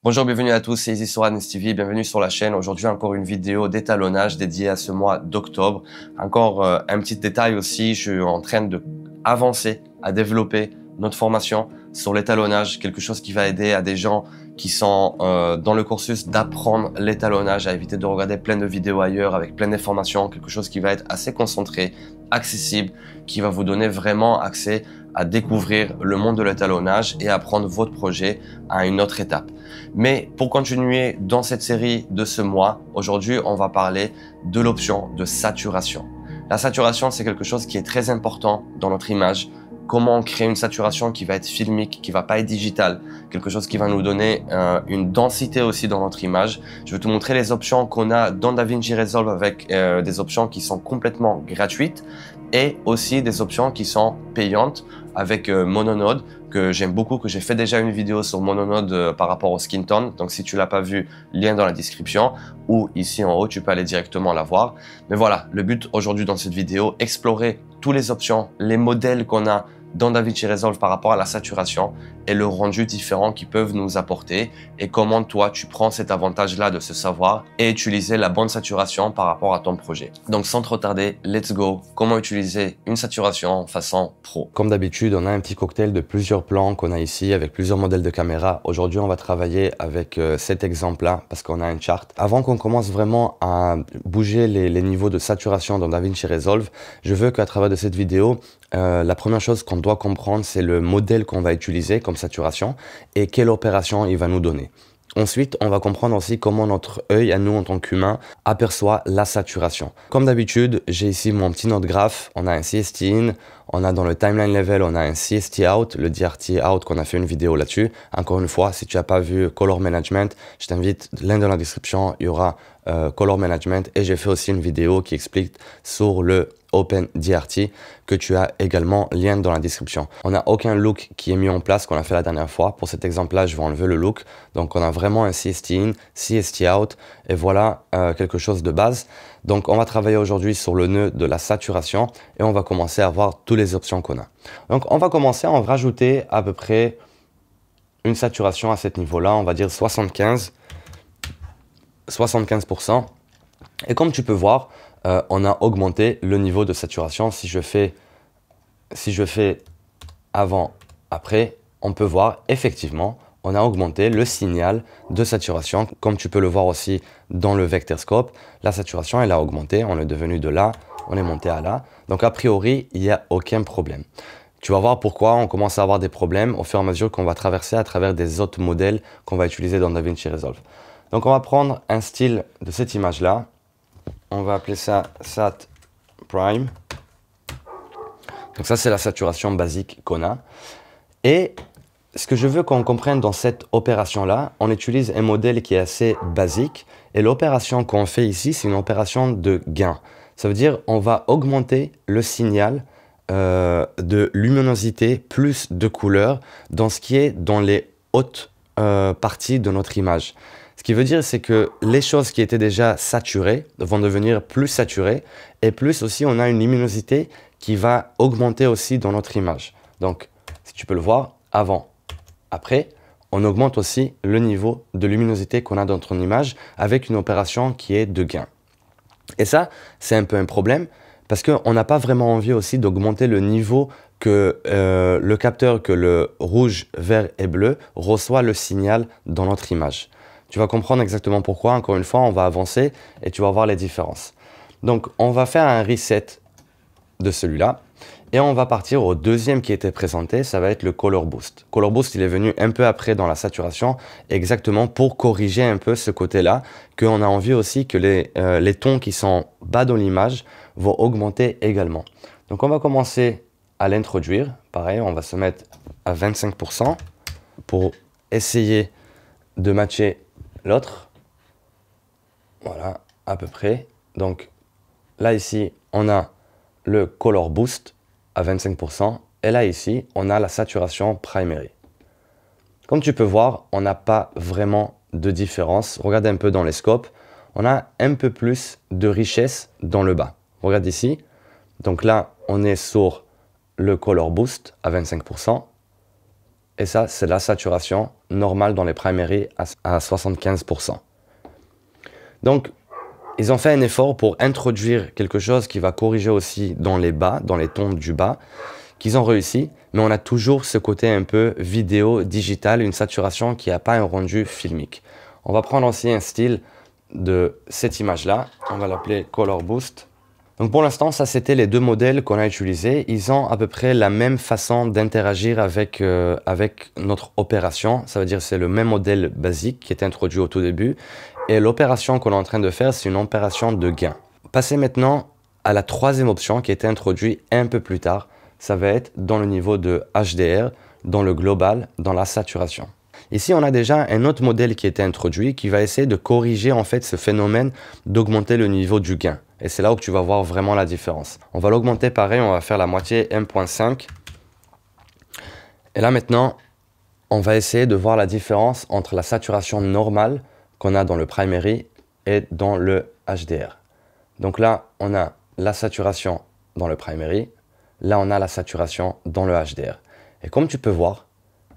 Bonjour, bienvenue à tous, c'est Easy sur Adness TV, bienvenue sur la chaîne. Aujourd'hui, encore une vidéo d'étalonnage dédiée à ce mois d'octobre. Encore un petit détail aussi, je suis en train d'avancer, à développer notre formation sur l'étalonnage, quelque chose qui va aider à des gens qui sont dans le cursus d'apprendre l'étalonnage, à éviter de regarder plein de vidéos ailleurs avec plein d'informations, quelque chose qui va être assez concentré, accessible, qui va vous donner vraiment accès à découvrir le monde de l'étalonnage et à prendre votre projet à une autre étape. Mais pour continuer dans cette série de ce mois, aujourd'hui, on va parler de l'option de saturation. La saturation, c'est quelque chose qui est très important dans notre image. Comment créer une saturation qui va être filmique, qui va pas être digitale, quelque chose qui va nous donner une densité aussi dans notre image. Je vais te montrer les options qu'on a dans DaVinci Resolve avec des options qui sont complètement gratuites et aussi des options qui sont payantes avec Mononode, que j'aime beaucoup, que j'ai fait déjà une vidéo sur Mononode par rapport au skin tone. Donc si tu l'as pas vu, lien dans la description ou ici en haut, tu peux aller directement la voir. Mais voilà, le but aujourd'hui dans cette vidéo, explorer toutes les options, les modèles qu'on a dans DaVinci Resolve par rapport à la saturation et le rendu différent qu'ils peuvent nous apporter et comment toi tu prends cet avantage-là de ce savoir et utiliser la bonne saturation par rapport à ton projet. Donc sans trop tarder, let's go! Comment utiliser une saturation façon pro? Comme d'habitude, on a un petit cocktail de plusieurs plans qu'on a ici avec plusieurs modèles de caméra. Aujourd'hui, on va travailler avec cet exemple-là parce qu'on a une charte. Avant qu'on commence vraiment à bouger les niveaux de saturation dans DaVinci Resolve, je veux qu'à travers de cette vidéo, la première chose qu'on doit comprendre, c'est le modèle qu'on va utiliser comme saturation et quelle opération il va nous donner. Ensuite, on va comprendre aussi comment notre œil, à nous en tant qu'humain, aperçoit la saturation. Comme d'habitude, j'ai ici mon petit note graph. On a un CST in, on a dans le timeline level, on a un CST out, le DRT out qu'on a fait une vidéo là-dessus. Encore une fois, si tu n'as pas vu Color Management, je t'invite, lien dans la description, il y aura Color Management et j'ai fait aussi une vidéo qui explique sur le Open DRT que tu as également lien dans la description. On n'a aucun look qui est mis en place qu'on a fait la dernière fois. Pour cet exemple-là, je vais enlever le look. Donc, on a vraiment un CST in, CST out et voilà quelque chose de base. Donc, on va travailler aujourd'hui sur le nœud de la saturation et on va commencer à voir toutes les options qu'on a. Donc, on va commencer à en rajouter à peu près une saturation à ce niveau-là. On va dire 75%. Et comme tu peux voir, on a augmenté le niveau de saturation. Si je fais avant, après, on peut voir effectivement, on a augmenté le signal de saturation. Comme tu peux le voir aussi dans le Vectorscope, la saturation, elle a augmenté. On est devenu de là, on est monté à là. Donc, a priori, il n'y a aucun problème. Tu vas voir pourquoi on commence à avoir des problèmes au fur et à mesure qu'on va traverser à travers des autres modèles qu'on va utiliser dans DaVinci Resolve. Donc, on va prendre un style de cette image-là. On va appeler ça Sat Prime. Donc ça, c'est la saturation basique qu'on a. Et ce que je veux qu'on comprenne dans cette opération-là, on utilise un modèle qui est assez basique. Et l'opération qu'on fait ici, c'est une opération de gain. Ça veut dire on va augmenter le signal de luminosité plus de couleur dans ce qui est dans les hautes parties de notre image. Ce qui veut dire, c'est que les choses qui étaient déjà saturées vont devenir plus saturées et plus aussi, on a une luminosité qui va augmenter aussi dans notre image. Donc, si tu peux le voir, avant, après, on augmente aussi le niveau de luminosité qu'on a dans ton image avec une opération qui est de gain. Et ça, c'est un peu un problème parce qu'on n'a pas vraiment envie aussi d'augmenter le niveau que le capteur, que le rouge, vert et bleu reçoit le signal dans notre image. Tu vas comprendre exactement pourquoi. Encore une fois, on va avancer et tu vas voir les différences. Donc, on va faire un reset de celui-là et on va partir au deuxième qui était présenté. Ça va être le Color Boost. Color Boost, il est venu un peu après dans la saturation, exactement pour corriger un peu ce côté-là, qu'on a envie aussi que les tons qui sont bas dans l'image vont augmenter également. Donc, on va commencer à l'introduire. Pareil, on va se mettre à 25% pour essayer de matcher l'autre. Voilà, à peu près. Donc là, ici, on a le Color Boost à 25%. Et là, ici, on a la saturation primary. Comme tu peux voir, on n'a pas vraiment de différence. Regarde un peu dans les scopes. On a un peu plus de richesse dans le bas. Regarde ici. Donc là, on est sur le Color Boost à 25%. Et ça, c'est la saturation normale dans les primaries à 75%. Donc, ils ont fait un effort pour introduire quelque chose qui va corriger aussi dans les bas, dans les tons du bas, qu'ils ont réussi, mais on a toujours ce côté un peu vidéo, digital, une saturation qui n'a pas un rendu filmique. On va prendre aussi un style de cette image-là, on va l'appeler Color Boost. Donc pour l'instant, ça c'était les deux modèles qu'on a utilisés. Ils ont à peu près la même façon d'interagir avec notre opération. Ça veut dire que c'est le même modèle basique qui est introduit au tout début. Et l'opération qu'on est en train de faire, c'est une opération de gain. Passez maintenant à la troisième option qui a été introduite un peu plus tard. Ça va être dans le niveau de HDR, dans le global, dans la saturation. Ici, on a déjà un autre modèle qui a été introduit qui va essayer de corriger en fait ce phénomène d'augmenter le niveau du gain. Et c'est là où tu vas voir vraiment la différence. On va l'augmenter pareil, on va faire la moitié 1.5. Et là maintenant, on va essayer de voir la différence entre la saturation normale qu'on a dans le primary et dans le HDR. Donc là, on a la saturation dans le primary. Là, on a la saturation dans le HDR. Et comme tu peux voir,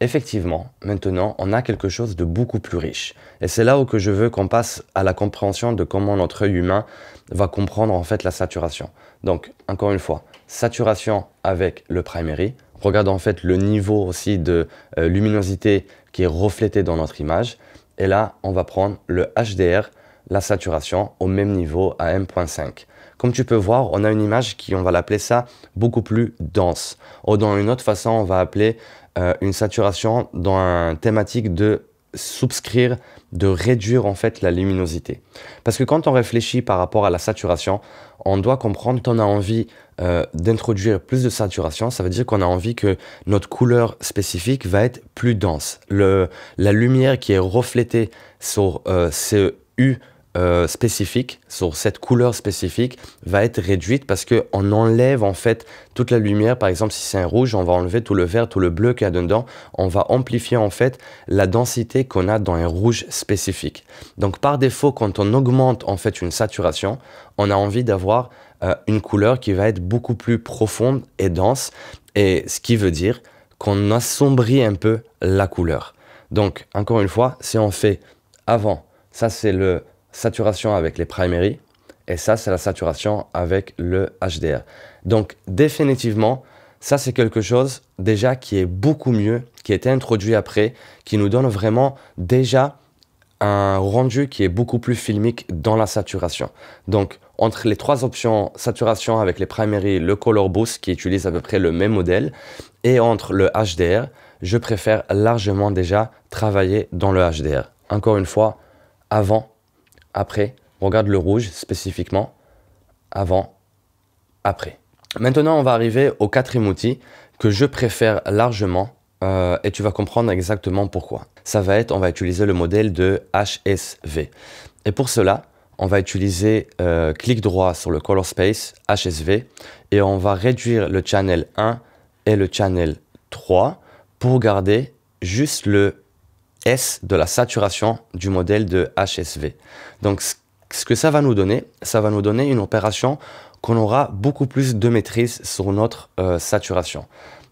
effectivement, maintenant, on a quelque chose de beaucoup plus riche. Et c'est là où que je veux qu'on passe à la compréhension de comment notre œil humain va comprendre en fait la saturation. Donc, encore une fois, saturation avec le primary. Regarde en fait le niveau aussi de luminosité qui est reflété dans notre image. Et là, on va prendre le HDR, la saturation au même niveau à 1.5. Comme tu peux voir, on a une image qui, on va l'appeler ça, beaucoup plus dense. Ou dans une autre façon, on va appeler une saturation dans une thématique de subscrire, de réduire en fait la luminosité. Parce que quand on réfléchit par rapport à la saturation, on doit comprendre qu'on a envie d'introduire plus de saturation. Ça veut dire qu'on a envie que notre couleur spécifique va être plus dense. La lumière qui est reflétée sur ce U spécifique, sur cette couleur spécifique, va être réduite parce qu'on enlève en fait toute la lumière. Par exemple, si c'est un rouge, on va enlever tout le vert, tout le bleu qu'il y a dedans. On va amplifier en fait la densité qu'on a dans un rouge spécifique. Donc par défaut, quand on augmente en fait une saturation, on a envie d'avoir une couleur qui va être beaucoup plus profonde et dense, et ce qui veut dire qu'on assombrit un peu la couleur. Donc encore une fois, si on fait avant, ça c'est le saturation avec les primaries, et ça c'est la saturation avec le HDR. Donc définitivement, ça c'est quelque chose déjà qui est beaucoup mieux, qui a été introduit après, qui nous donne vraiment déjà un rendu qui est beaucoup plus filmique dans la saturation. Donc entre les trois options, saturation avec les primaries, le color boost qui utilise à peu près le même modèle, et entre le HDR, je préfère largement déjà travailler dans le HDR. Encore une fois, avant, après, regarde le rouge spécifiquement, avant, après. Maintenant, on va arriver au quatrième outil que je préfère largement et tu vas comprendre exactement pourquoi. Ça va être, on va utiliser le modèle de HSV. Et pour cela, on va utiliser clic droit sur le Color Space, HSV, et on va réduire le channel 1 et le channel 3 pour garder juste le S de la saturation du modèle de HSV. Donc, ce que ça va nous donner une opération qu'on aura beaucoup plus de maîtrise sur notre saturation.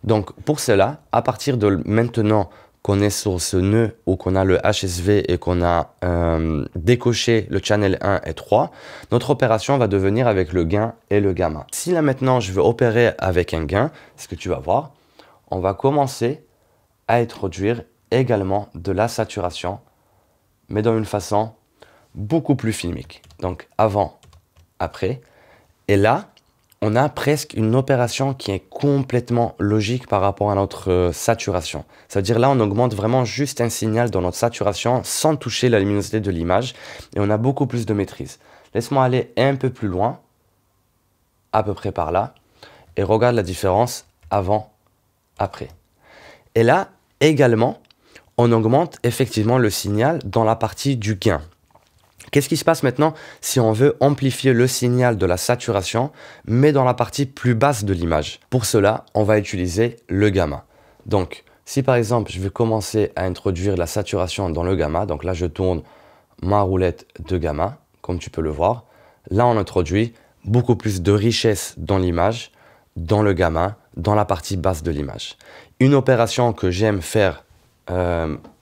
Donc, pour cela, à partir de maintenant qu'on est sur ce nœud où qu'on a le HSV et qu'on a décoché le channel 1 et 3, notre opération va devenir avec le gain et le gamma. Si là maintenant je veux opérer avec un gain, ce que tu vas voir, on va commencer à introduire également de la saturation, mais dans une façon beaucoup plus filmique. Donc avant, après. Et là, on a presque une opération qui est complètement logique par rapport à notre saturation. C'est-à-dire là, on augmente vraiment juste un signal dans notre saturation sans toucher la luminosité de l'image et on a beaucoup plus de maîtrise. Laisse-moi aller un peu plus loin, à peu près par là, et regarde la différence avant, après. Et là, également, on augmente effectivement le signal dans la partie du gain. Qu'est-ce qui se passe maintenant si on veut amplifier le signal de la saturation, mais dans la partie plus basse de l'image? Pour cela, on va utiliser le gamma. Donc, si par exemple, je vais commencer à introduire la saturation dans le gamma, donc là, je tourne ma roulette de gamma, comme tu peux le voir. Là, on introduit beaucoup plus de richesse dans l'image, dans le gamma, dans la partie basse de l'image. Une opération que j'aime faire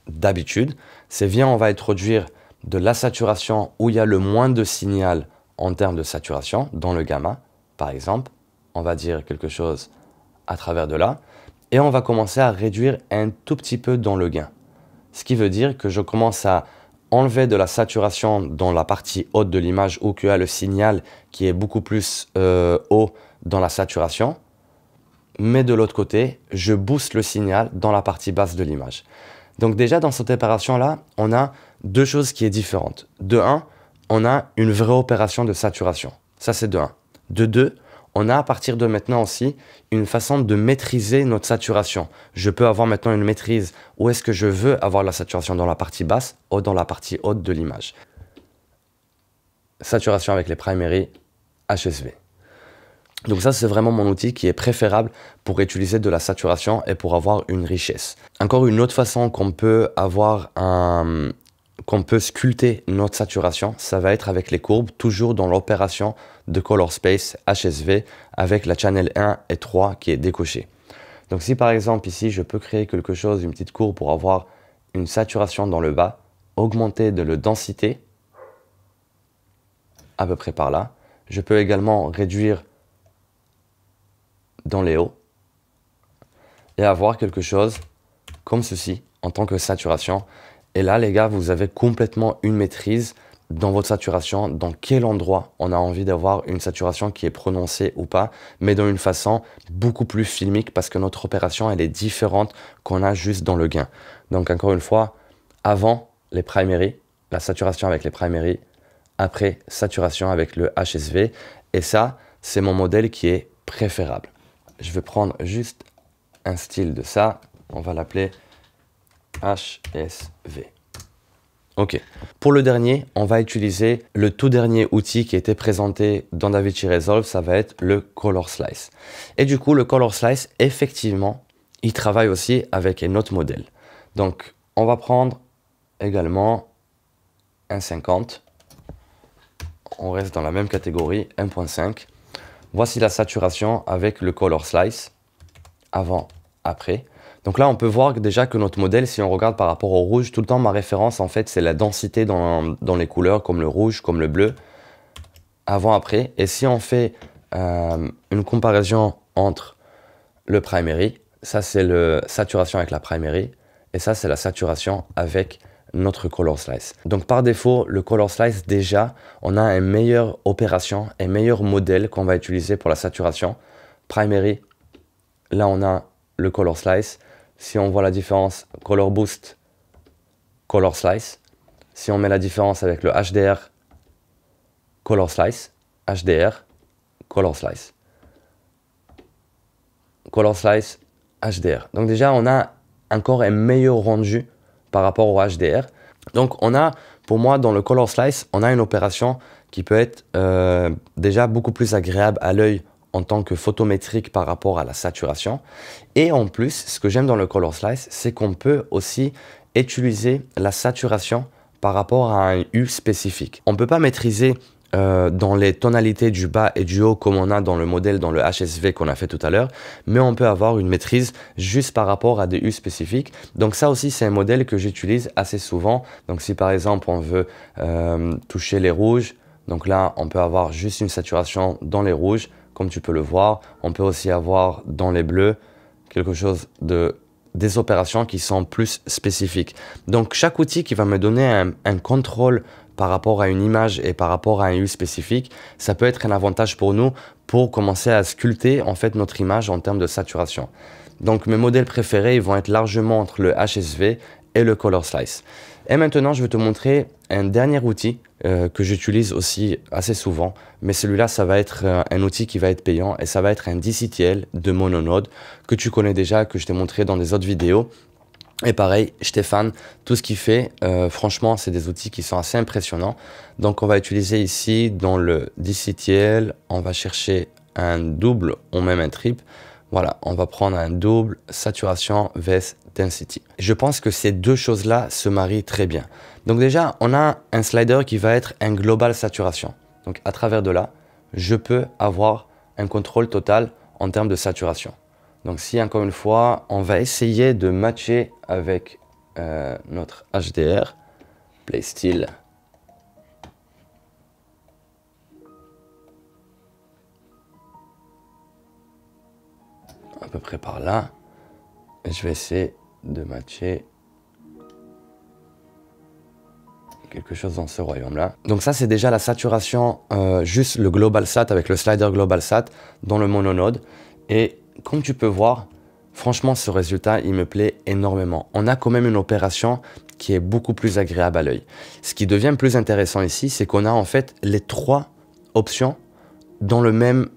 d'habitude, c'est viens, on va introduire de la saturation où il y a le moins de signal en termes de saturation, dans le gamma, par exemple. On va dire quelque chose à travers de là. Et on va commencer à réduire un tout petit peu dans le gain. Ce qui veut dire que je commence à enlever de la saturation dans la partie haute de l'image où il y a le signal qui est beaucoup plus haut dans la saturation. Mais de l'autre côté, je booste le signal dans la partie basse de l'image. Donc déjà, dans cette opération-là, on a deux choses qui sont différentes. De un, on a une vraie opération de saturation. Ça, c'est de un. De deux, on a à partir de maintenant aussi une façon de maîtriser notre saturation. Je peux avoir maintenant une maîtrise où est-ce que je veux avoir la saturation dans la partie basse ou dans la partie haute de l'image. Saturation avec les primary HSV. Donc ça, c'est vraiment mon outil qui est préférable pour utiliser de la saturation et pour avoir une richesse. Encore une autre façon qu'on peut avoir qu'on peut sculpter notre saturation, ça va être avec les courbes, toujours dans l'opération de Color Space HSV avec la channel 1 et 3 qui est décochée. Donc si par exemple ici, je peux créer quelque chose, une petite courbe pour avoir une saturation dans le bas, augmenter de la densité, à peu près par là. Je peux également réduire dans les hauts et avoir quelque chose comme ceci en tant que saturation. Et là, les gars, vous avez complètement une maîtrise dans votre saturation, dans quel endroit on a envie d'avoir une saturation qui est prononcée ou pas, mais dans une façon beaucoup plus filmique parce que notre opération, elle est différente qu'on a juste dans le gain. Donc, encore une fois, avant les primary, la saturation avec les primary, après saturation avec le HSV. Et ça, c'est mon modèle qui est préférable. Je vais prendre juste un style de ça. On va l'appeler HSV. Ok. Pour le dernier, on va utiliser le tout dernier outil qui a été présenté dans DaVinci Resolve. Ça va être le Color Slice. Et du coup, le Color Slice, effectivement, il travaille aussi avec un autre modèle. Donc, on va prendre également un 50. On reste dans la même catégorie, 1.5. Voici la saturation avec le Color Slice, avant, après. Donc là, on peut voir déjà que notre modèle, si on regarde par rapport au rouge, tout le temps, ma référence, en fait, c'est la densité dans les couleurs, comme le rouge, comme le bleu, avant, après. Et si on fait une comparaison entre le primary, ça, c'est la saturation avec la primary, et ça, c'est la saturation avec notre Color Slice. Donc par défaut, le Color Slice, déjà, on a une meilleure opération, un meilleur modèle qu'on va utiliser pour la saturation. Primary, là on a le Color Slice. Si on voit la différence, Color Boost, Color Slice. Si on met la différence avec le HDR, Color Slice, HDR, Color Slice. Color Slice, HDR. Donc déjà, on a encore un meilleur rendu par rapport au HDR. Donc on a, pour moi, dans le Color Slice, on a une opération qui peut être déjà beaucoup plus agréable à l'œil en tant que photométrique par rapport à la saturation. Et en plus, ce que j'aime dans le Color Slice, c'est qu'on peut aussi utiliser la saturation par rapport à un U spécifique. On ne peut pas maîtriser dans les tonalités du bas et du haut comme on a dans le modèle, dans le HSV qu'on a fait tout à l'heure, mais on peut avoir une maîtrise juste par rapport à des U spécifiques. Donc ça aussi, c'est un modèle que j'utilise assez souvent. Donc si par exemple, on veut toucher les rouges, donc là, on peut avoir juste une saturation dans les rouges, comme tu peux le voir. On peut aussi avoir dans les bleus quelque chose des opérations qui sont plus spécifiques. Donc chaque outil qui va me donner un contrôle par rapport à une image et par rapport à un U spécifique, ça peut être un avantage pour nous pour commencer à sculpter en fait notre image en termes de saturation. Donc mes modèles préférés, ils vont être largement entre le HSV et le Color Slice. Et maintenant, je vais te montrer un dernier outil que j'utilise aussi assez souvent, mais celui-là, ça va être un outil qui va être payant et ça va être un DCTL de mononode que tu connais déjà, que je t'ai montré dans des autres vidéos. Et pareil, Stéphane, tout ce qu'il fait, franchement, c'est des outils qui sont assez impressionnants. Donc, on va utiliser ici, dans le DCTL, on va chercher un double ou même un triple. Voilà, on va prendre un double saturation vs density. Je pense que ces deux choses-là se marient très bien. Donc déjà, on a un slider qui va être un global saturation. Donc, à travers de là, je peux avoir un contrôle total en termes de saturation. Donc si encore une fois, on va essayer de matcher avec notre HDR, Playstyle. À peu près par là. Et je vais essayer de matcher quelque chose dans ce royaume-là. Donc ça, c'est déjà la saturation, juste le Global Sat avec le slider Global Sat dans le mononode. Et comme tu peux voir, franchement, ce résultat, il me plaît énormément. On a quand même une opération qui est beaucoup plus agréable à l'œil. Ce qui devient plus intéressant ici, c'est qu'on a en fait les 3 options dans le même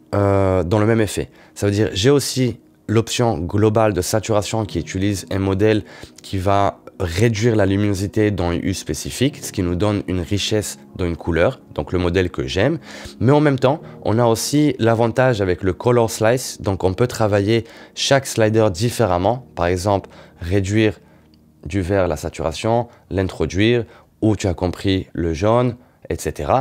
effet. Ça veut dire, j'ai aussi l'option globale de saturation qui utilise un modèle qui va réduire la luminosité dans une hue spécifique, ce qui nous donne une richesse dans une couleur, donc le modèle que j'aime. Mais en même temps, on a aussi l'avantage avec le Color Slice, donc on peut travailler chaque slider différemment. Par exemple, réduire du vert la saturation, l'introduire, ou tu as compris le jaune, etc.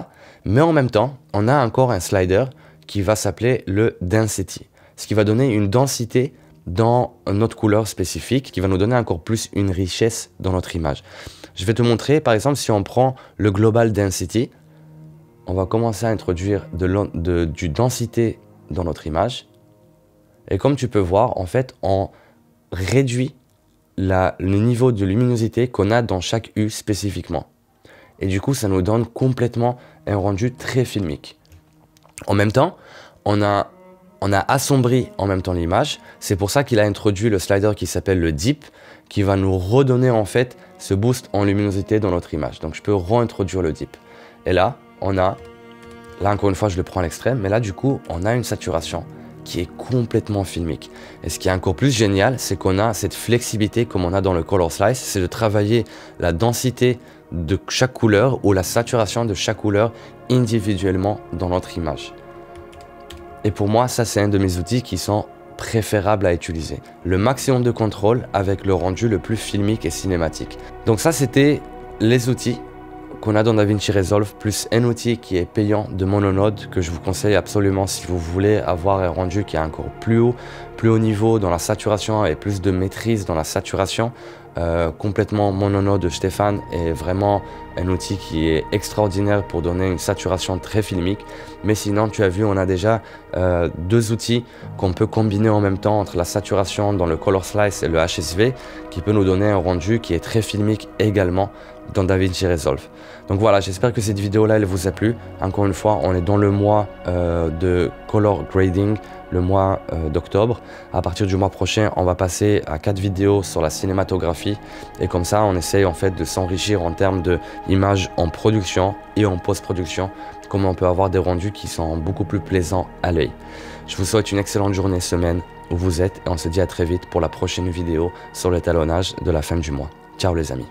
Mais en même temps, on a encore un slider qui va s'appeler le Density, ce qui va donner une densité dans notre couleur spécifique, qui va nous donner encore plus une richesse dans notre image. Je vais te montrer, par exemple, si on prend le Global Density, on va commencer à introduire du densité dans notre image. Et comme tu peux voir, en fait, on réduit le niveau de luminosité qu'on a dans chaque hue spécifiquement. Et du coup, ça nous donne complètement un rendu très filmique. En même temps, on a assombri en même temps l'image. C'est pour ça qu'il a introduit le slider qui s'appelle le Deep, qui va nous redonner en fait ce boost en luminosité dans notre image. Donc je peux réintroduire le Deep. Et là, là encore une fois, je le prends à l'extrême, mais là du coup, on a une saturation qui est complètement filmique. Et ce qui est encore plus génial, c'est qu'on a cette flexibilité comme on a dans le Color Slice, c'est de travailler la densité de chaque couleur ou la saturation de chaque couleur individuellement dans notre image. Et pour moi, ça c'est un de mes outils qui sont préférables à utiliser. Le maximum de contrôle avec le rendu le plus filmique et cinématique. Donc ça, c'était les outils qu'on a dans DaVinci Resolve, plus un outil qui est payant de mononode que je vous conseille absolument si vous voulez avoir un rendu qui est encore plus haut niveau dans la saturation et plus de maîtrise dans la saturation. Complètement mononode de Stéphane est vraiment un outil qui est extraordinaire pour donner une saturation très filmique. Mais sinon, tu as vu, on a déjà 2 outils qu'on peut combiner en même temps entre la saturation dans le Color Slice et le HSV qui peut nous donner un rendu qui est très filmique également dans DaVinci Resolve. Donc voilà, j'espère que cette vidéo là elle vous a plu. Encore une fois, on est dans le mois de color grading, le mois d'octobre. À partir du mois prochain, on va passer à 4 vidéos sur la cinématographie et comme ça on essaye en fait de s'enrichir en termes d'images en production et en post-production, comment on peut avoir des rendus qui sont beaucoup plus plaisants à l'œil. Je vous souhaite une excellente journée, semaine où vous êtes et on se dit à très vite pour la prochaine vidéo sur l'étalonnage de la fin du mois. Ciao les amis.